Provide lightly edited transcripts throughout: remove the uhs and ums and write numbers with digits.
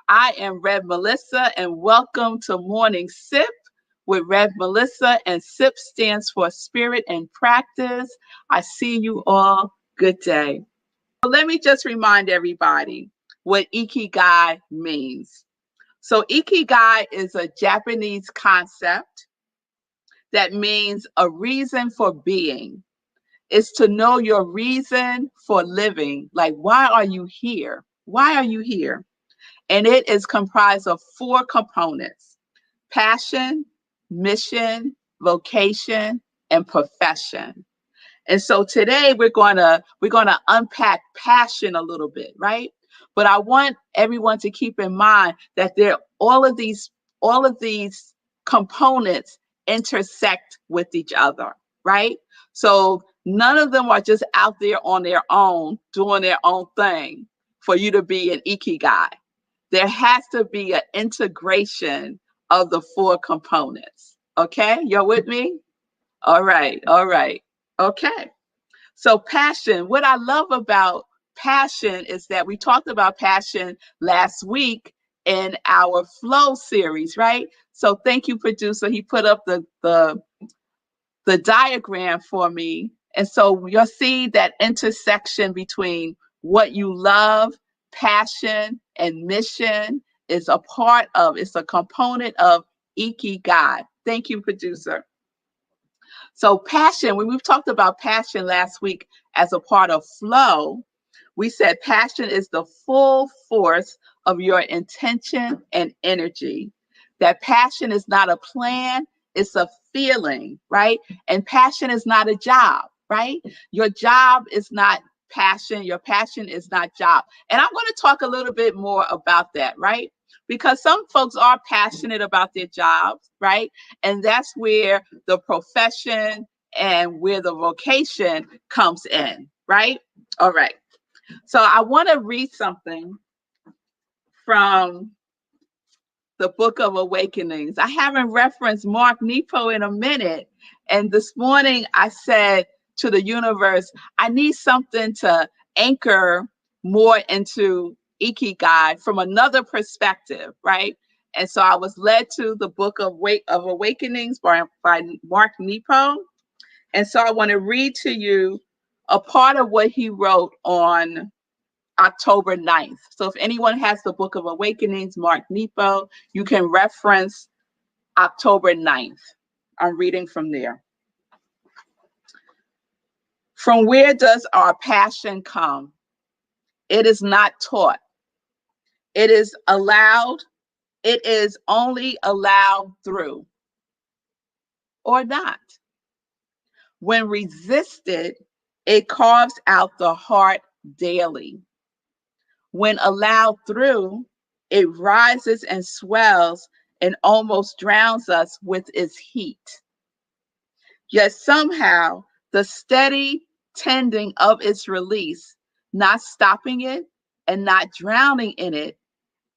I am Rev Melissa, and welcome to Morning Sip with Rev Melissa. And SIP stands for Spirit and Practice. I see you all. Good day. So let me just remind everybody what Ikigai means. So Ikigai is a Japanese concept that means a reason for being. It's to know your reason for living. Like, why are you here? Why are you here? And it is comprised of 4 components: passion, mission, vocation, and profession. And so today we're gonna unpack passion a little bit, right? But I want everyone to keep in mind that all of these components intersect with each other, right? So none of them are just out there on their own doing their own thing for you to be an ikigai. There has to be an integration of the 4 components. Okay, you're with me? All right, all right. Okay. So passion, what I love about passion is that we talked about passion last week in our flow series, right? So thank you, producer. He put up the diagram for me. And so you'll see that intersection between what you love, passion, and mission is it's a component of Ikigai. Thank you, producer. So passion, when we've talked about passion last week as a part of flow, we said passion is the full force of your intention and energy. That passion is not a plan, it's a feeling, right? And passion is not a job, right? Your job is not passion, your passion is not job. And I'm going to talk a little bit more about that, right? Because some folks are passionate about their jobs, right? And that's where the profession and where the vocation comes in, right? All right. So I want to read something from the Book of Awakenings. I haven't referenced Mark Nepo in a minute. And this morning I said to the universe, I need something to anchor more into Ikigai from another perspective, right? And so I was led to the Book of Awakenings by Mark Nepo. And so I want to read to you a part of what he wrote on October 9th. So if anyone has the Book of Awakenings, Mark Nepo, you can reference October 9th. I'm reading from there. From where does our passion come? It is not taught. It is allowed. It is only allowed through or not. When resisted, it carves out the heart daily. When allowed through, it rises and swells and almost drowns us with its heat. Yet somehow, the steady tending of its release, not stopping it and not drowning in it,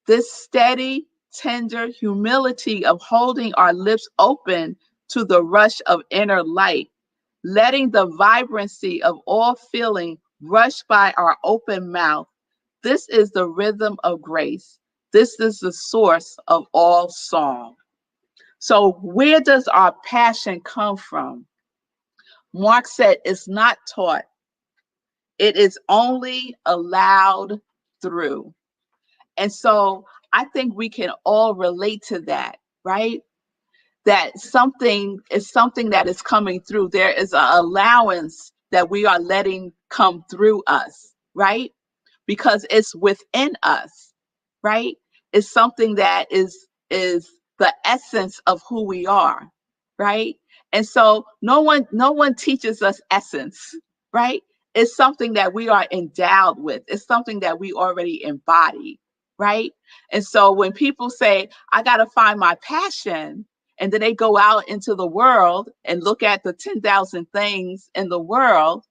this steady, tender humility of holding our lips open to the rush of inner light, letting the vibrancy of all feeling rush by our open mouth. This is the rhythm of grace. This is the source of all song. So where does our passion come from? Mark said it's not taught. It is only allowed through. And so I think we can all relate to that, right? That something that is coming through. There is an allowance that we are letting come through us, right? Because it's within us, right? It's something that is the essence of who we are, right? And so no one teaches us essence, right? It's something that we are endowed with. It's something that we already embody, right? And so when people say, I got to find my passion, and then they go out into the world and look at the 10,000 things in the world,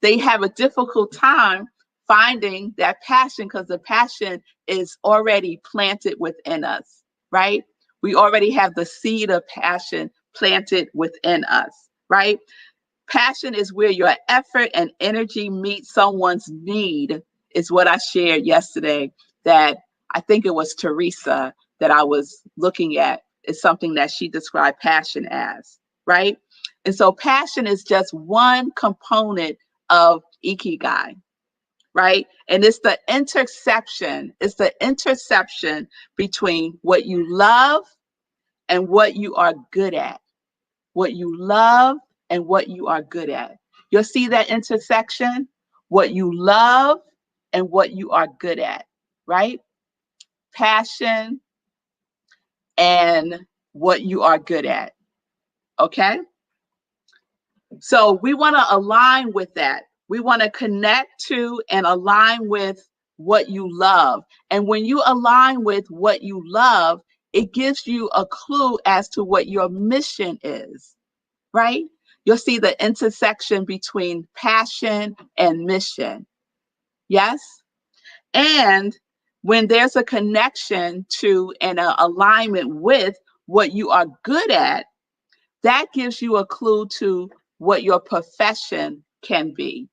they have a difficult time finding that passion because the passion is already planted within us, right? We already have the seed of passion planted within us, right? Passion is where your effort and energy meet someone's need, is what I shared yesterday, that I think it was Teresa that I was looking at, is something that she described passion as, right? And so passion is just one component of Ikigai, right? And it's the intersection between what you love and what you are good at. What you love and what you are good at. You'll see that intersection, what you love and what you are good at, right? Passion and what you are good at, okay? So we want to align with that. We want to connect to and align with what you love. And when you align with what you love, it gives you a clue as to what your mission is, right? You'll see the intersection between passion and mission. Yes? And when there's a connection to and an alignment with what you are good at, that gives you a clue to what your profession can be.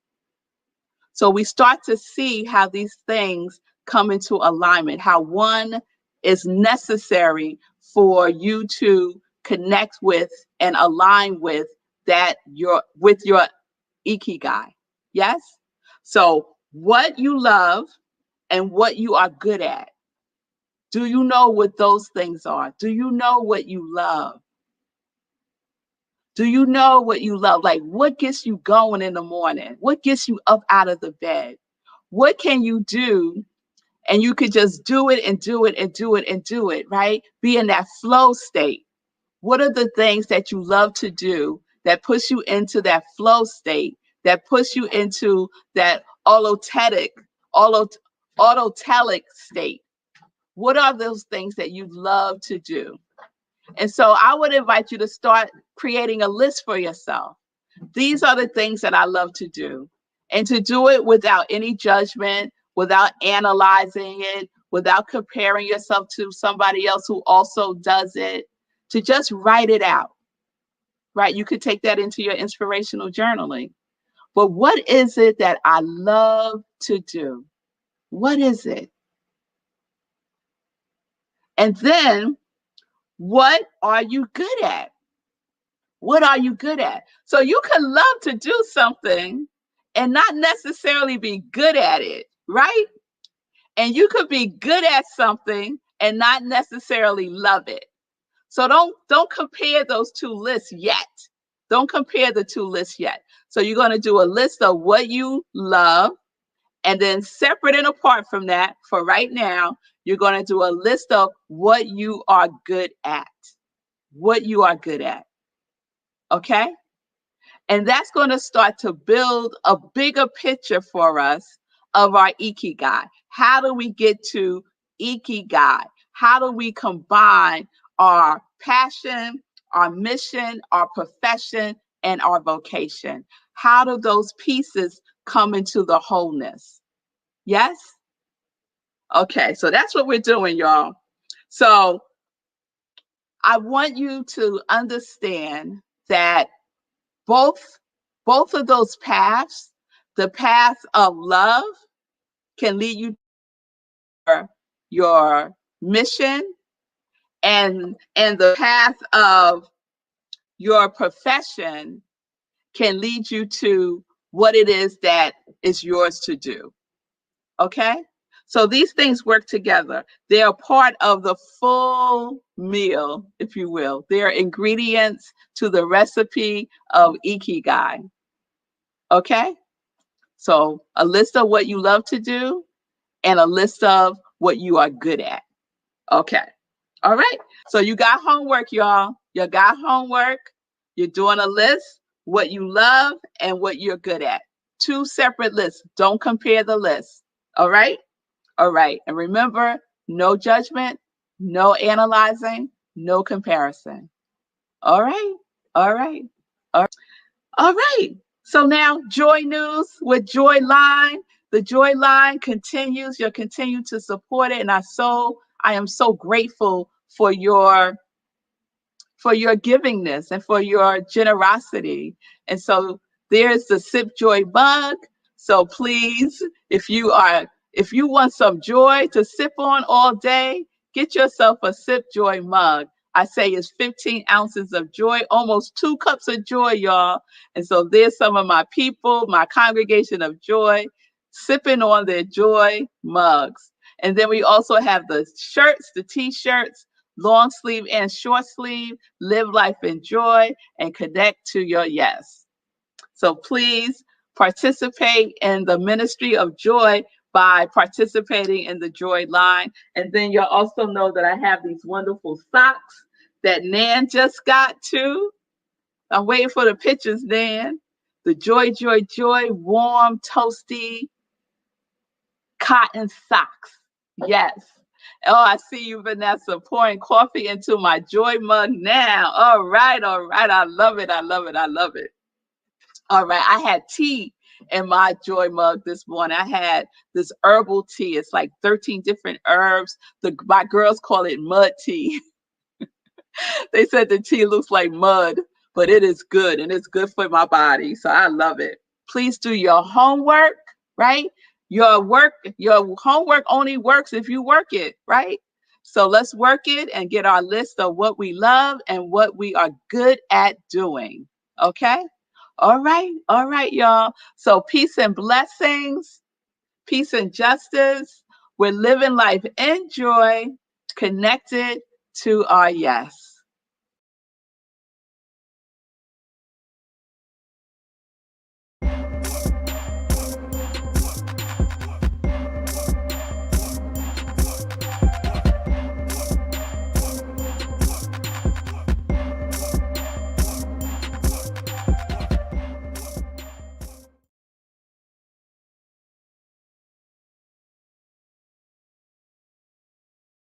So we start to see how these things come into alignment, how one is necessary for you to connect with and align with your Ikigai. Yes? So what you love and what you are good at. Do you know what those things are? Do you know what you love? Do you know what you love? Like, what gets you going in the morning? What gets you up out of the bed? What can you do? And you could just do it and do it and do it and do it, right? Be in that flow state. What are the things that you love to do that push you into that flow state, that push you into that autotelic state? What are those things that you love to do? And so I would invite you to start creating a list for yourself. These are the things that I love to do. And to do it without any judgment, without analyzing it, without comparing yourself to somebody else who also does it, to just write it out, right? You could take that into your inspirational journaling. But what is it that I love to do? What is it? And then, what are you good at? What are you good at? So you can love to do something and not necessarily be good at it, right? And you could be good at something and not necessarily love it. So don't compare those two lists yet. Don't compare the two lists yet. So you're going to do a list of what you love, and then separate and apart from that, for right now, you're going to do a list of what you are good at. What you are good at. Okay? And that's going to start to build a bigger picture for us of our Ikigai. How do we get to Ikigai? How do we combine our passion, our mission, our profession, and our vocation? How do those pieces come into the wholeness? Yes? Okay, so that's what we're doing, y'all. So I want you to understand that both of those paths, the path of love can lead you to your mission, and the path of your profession can lead you to what it is that is yours to do. Okay? So these things work together. They are part of the full meal, if you will. They are ingredients to the recipe of Ikigai. Okay? So a list of what you love to do and a list of what you are good at. Okay. All right. So you got homework, y'all. You got homework. You're doing a list, what you love and what you're good at. Two separate lists. Don't compare the lists. All right. All right. And remember, no judgment, no analyzing, no comparison. All right. All right. All right. All right. So now Joy News with Joy Line. The Joy Line continues. You'll continue to support it. And I am so grateful for your givingness and for your generosity. And so there's the Sip Joy mug. So please, if you are If you want some joy to sip on all day, get yourself a Sip Joy mug. I say it's 15 ounces of joy, almost 2 cups of joy, y'all. And so there's some of my people, my congregation of joy, sipping on their joy mugs. And then we also have the shirts, the t-shirts, long sleeve and short sleeve, live life in joy and connect to your yes. So please participate in the ministry of joy by participating in the joy line. And then you'll also know that I have these wonderful socks that Nan just got too. I'm waiting for the pictures, Nan. The Joy, Joy, Joy warm, toasty cotton socks. Yes. Oh, I see you, Vanessa, pouring coffee into my joy mug now. All right, all right. I love it. I love it. I love it. All right. I had tea in my joy mug this morning. I had this herbal tea. It's like 13 different herbs. My girls call it mud tea. They said the tea looks like mud, but it is good and it's good for my body. So I love it. Please do your homework, right? Your homework only works if you work it, right? So let's work it and get our list of what we love and what we are good at doing. Okay? All right, y'all. So peace and blessings, peace and justice. We're living life in joy, connected to our yes.